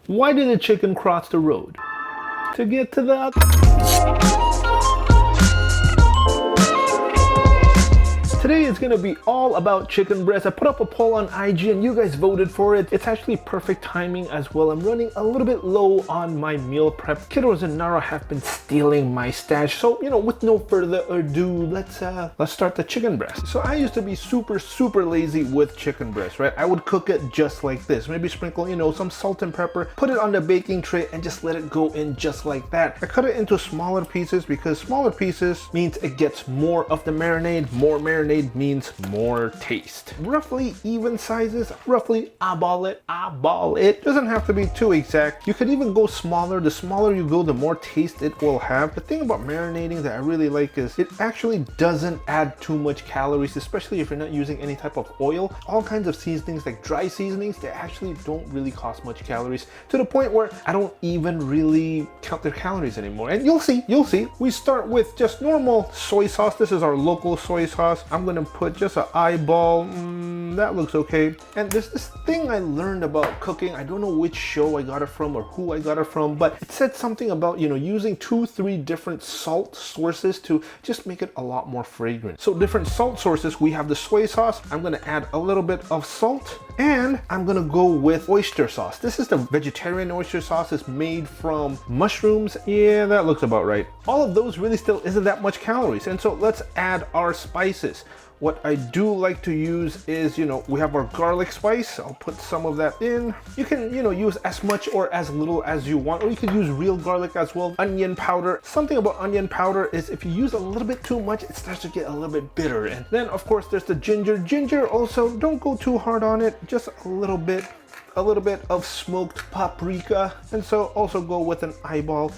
Why did the chicken cross the road? To get to the... Today is going to be all about chicken breast. I put up a poll on IG and you guys voted for it. It's actually perfect timing as well. I'm running a little bit low on my meal prep. Kiddos and Nara have been stealing my stash. So, with no further ado, let's start the chicken breast. So I used to be super lazy with chicken breast, right? I would cook it just like this. Maybe sprinkle, some salt and pepper, put it on the baking tray and just let it go in just like that. I cut it into smaller pieces because smaller pieces means it gets more of the marinade. More marinade means more taste. Roughly even sizes, roughly eyeball it. Doesn't have to be too exact. You could even go smaller. The smaller you go, the more taste it will have. The thing about marinating that I really like is it actually doesn't add too much calories, especially if you're not using any type of oil. All kinds of seasonings, like dry seasonings, they actually don't really cost much calories, to the point where I don't even really count their calories anymore. And you'll see. We start with just normal soy sauce. This is our local soy sauce. I'm gonna put just an eyeball. That looks okay. And there's this thing I learned about cooking. I don't know which show I got it from or who I got it from, but it said something about, using 2-3 different salt sources to just make it a lot more fragrant. So different salt sources, we have the soy sauce. I'm gonna add a little bit of salt and I'm gonna go with oyster sauce. This is the vegetarian oyster sauce. It's made from mushrooms. Yeah, that looks about right. All of those really still isn't that much calories. And so let's add our spices. What I do like to use is, we have our garlic spice. I'll put some of that in. You can, use as much or as little as you want, or you could use real garlic as well. Onion powder. Something about onion powder is if you use a little bit too much, it starts to get a little bit bitter. And then of course there's the ginger. Ginger also, don't go too hard on it, just a little bit of smoked paprika. And so also go with an eyeball.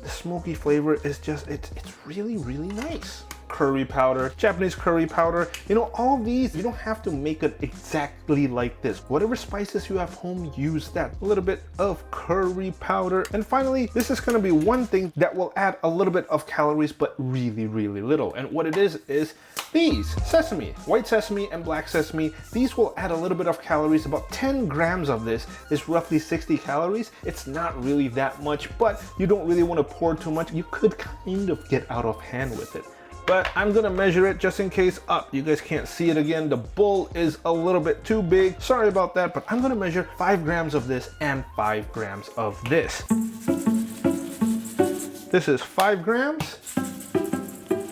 The smoky flavor is just, it's really nice. Curry powder, Japanese curry powder, all these, you don't have to make it exactly like this. Whatever spices you have home, use that. A little bit of curry powder. And finally, this is gonna be one thing that will add a little bit of calories, but really little. And what it is these, sesame, white sesame and black sesame. These will add a little bit of calories. About 10 grams of this is roughly 60 calories. It's not really that much, but you don't really wanna pour too much. You could kind of get out of hand with it. But I'm gonna measure it just in case. You guys can't see it again. The bowl is a little bit too big. Sorry about that, but I'm gonna measure 5 grams of this and 5 grams of this. This is 5 grams.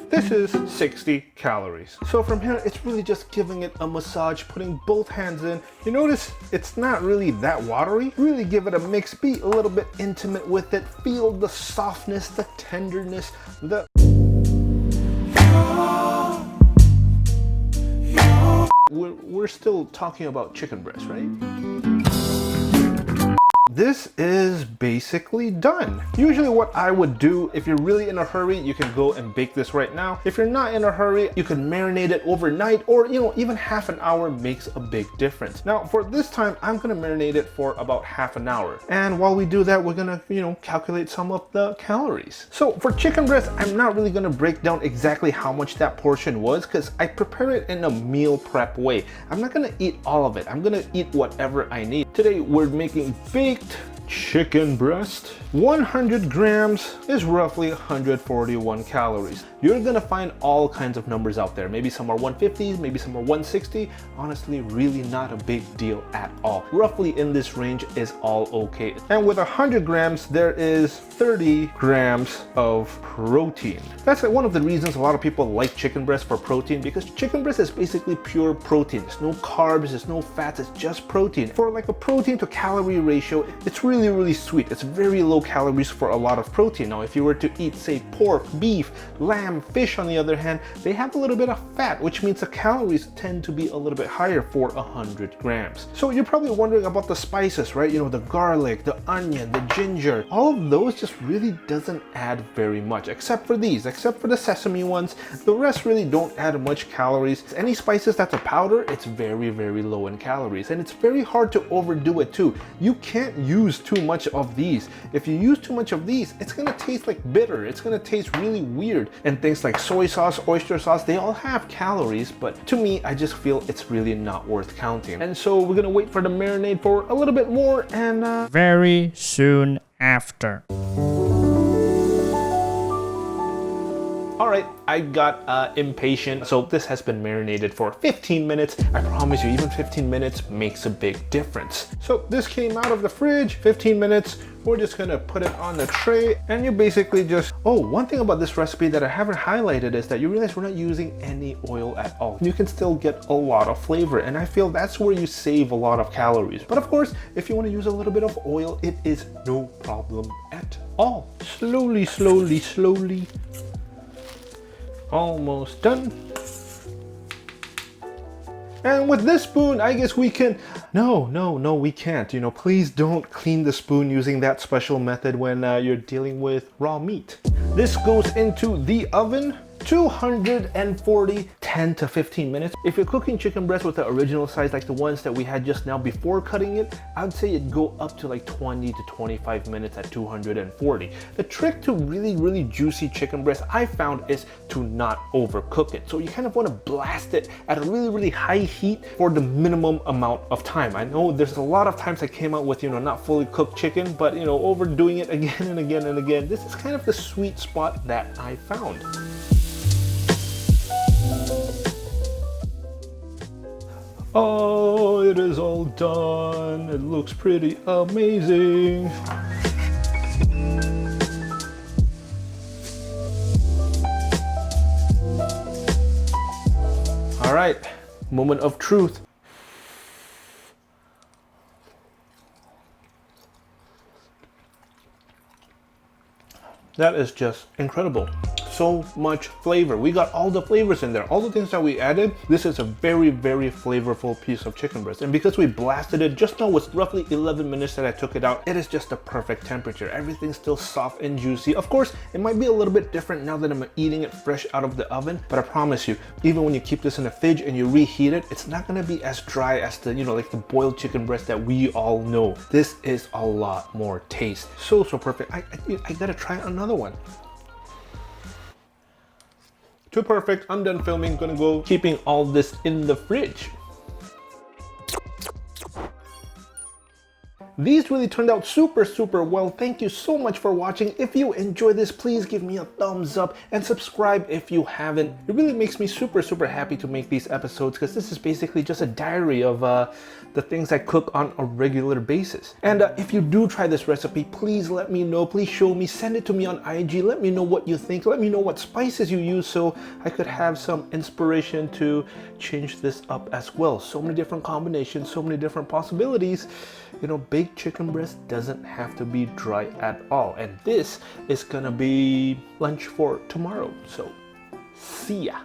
This is 60 calories. So from here, it's really just giving it a massage, putting both hands in. You notice it's not really that watery. Really give it a mix, be a little bit intimate with it. Feel the softness, the tenderness, We're still talking about chicken breast, right? This is basically done. Usually what I would do, if you're really in a hurry, you can go and bake this right now. If you're not in a hurry, you can marinate it overnight, or even half an hour makes a big difference. Now for this time, I'm gonna marinate it for about half an hour. And while we do that, we're gonna, calculate some of the calories. So for chicken breast, I'm not really gonna break down exactly how much that portion was because I prepare it in a meal prep way. I'm not gonna eat all of it. I'm gonna eat whatever I need. Today, we're making baked chicken breast. 100 grams is roughly 141 calories. You're gonna find all kinds of numbers out there. Maybe some are 150s, maybe some are 160. Honestly, really not a big deal at all. Roughly in this range is all okay. And with 100 grams, there is 30 grams of protein. That's one of the reasons a lot of people like chicken breast for protein, because chicken breast is basically pure protein. There's no carbs, there's no fats, it's just protein. For like a protein to calorie ratio, it's really sweet. It's very low calories for a lot of protein. Now, if you were to eat, say, pork, beef, lamb, fish, on the other hand, they have a little bit of fat, which means the calories tend to be a little bit higher for 100 grams. So you're probably wondering about the spices, right? The garlic, the onion, the ginger, all of those just really doesn't add very much, except for these, except for the sesame ones. The rest really don't add much calories. Any spices that's a powder, it's very low in calories, and it's very hard to overdo it too. You can't use too much of these. If you use too much of these, it's gonna taste like bitter. It's gonna taste really weird. And things like soy sauce, oyster sauce, they all have calories, but to me, I just feel it's really not worth counting. And so we're gonna wait for the marinade for a little bit more and very soon after. All right, I got impatient. So this has been marinated for 15 minutes. I promise you, even 15 minutes makes a big difference. So this came out of the fridge, 15 minutes. We're just gonna put it on the tray and you basically just, oh, one thing about this recipe that I haven't highlighted is that you realize we're not using any oil at all. You can still get a lot of flavor, and I feel that's where you save a lot of calories. But of course, if you wanna use a little bit of oil, it is no problem at all. Slowly, slowly, slowly. Almost done. And with this spoon, I guess we can, no, we can't. You know, please don't clean the spoon using that special method when you're dealing with raw meat. This goes into the oven, 240, 10 to 15 minutes. If you're cooking chicken breast with the original size, like the ones that we had just now before cutting it, I'd say it'd go up to like 20 to 25 minutes at 240. The trick to really juicy chicken breast I found is to not overcook it. So you kind of want to blast it at a really high heat for the minimum amount of time. I know there's a lot of times I came out with, you know, not fully cooked chicken, but you know, overdoing it again and again and again. This is kind of the sweet spot that I found. Oh, it is all done. It looks pretty amazing. All right, moment of truth. That is just incredible. So much flavor. We got all the flavors in there, all the things that we added. This is a very flavorful piece of chicken breast. And because we blasted it just now with roughly 11 minutes that I took it out, it is just the perfect temperature. Everything's still soft and juicy. Of course, it might be a little bit different now that I'm eating it fresh out of the oven, but I promise you, even when you keep this in the fridge and you reheat it, it's not gonna be as dry as the, you know, like the boiled chicken breast that we all know. This is a lot more taste. So perfect. I gotta try another one. Too perfect. I'm done filming. Gonna go keeping all this in the fridge. These really turned out super well. Thank you so much for watching. If you enjoyed this, please give me a thumbs up and subscribe if you haven't. It really makes me super happy to make these episodes because this is basically just a diary of the things I cook on a regular basis. And if you do try this recipe, please let me know. Please show me. Send it to me on IG. Let me know what you think. Let me know what spices you use so I could have some inspiration to change this up as well. So many different combinations, so many different possibilities. You know, baked chicken breast doesn't have to be dry at all. And this is gonna be lunch for tomorrow. So, see ya.